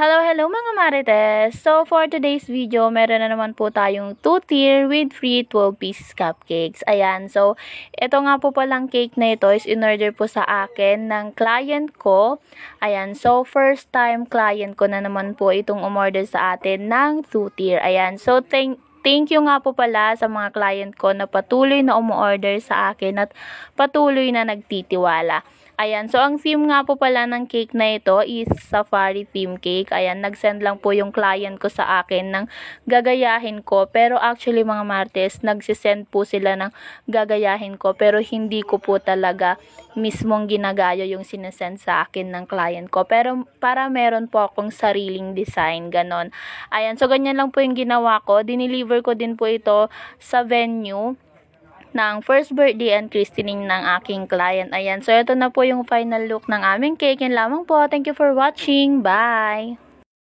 Hello mga Marites! So, for today's video, meron na naman po tayong 2-tier with free 12 pieces cupcakes. Ayan, so, ito nga po palang cake na ito is in-order po sa akin ng client ko. Ayan, so, first time client ko na naman po itong umorder sa atin ng 2-tier. Ayan, so, thank you nga po pala sa mga client ko na patuloy na umu-order sa akin at patuloy na nagtitiwala. Ayan, so ang theme nga po pala ng cake na ito is safari theme cake. Ayan, nag-send lang po yung client ko sa akin ng gagayahin ko. Pero actually mga Martes, nagsisend po sila ng gagayahin ko. Pero hindi ko po talaga mismong ginagaya yung sinesend sa akin ng client ko. Pero para meron po akong sariling design, ganon. Ayan, so ganyan lang po yung ginawa ko. Dineliver ko din po ito sa venue ng first birthday and christening ng aking client. Ayan, so ito na po yung final look ng aming cake. Yan lamang po. Thank you for watching. Bye!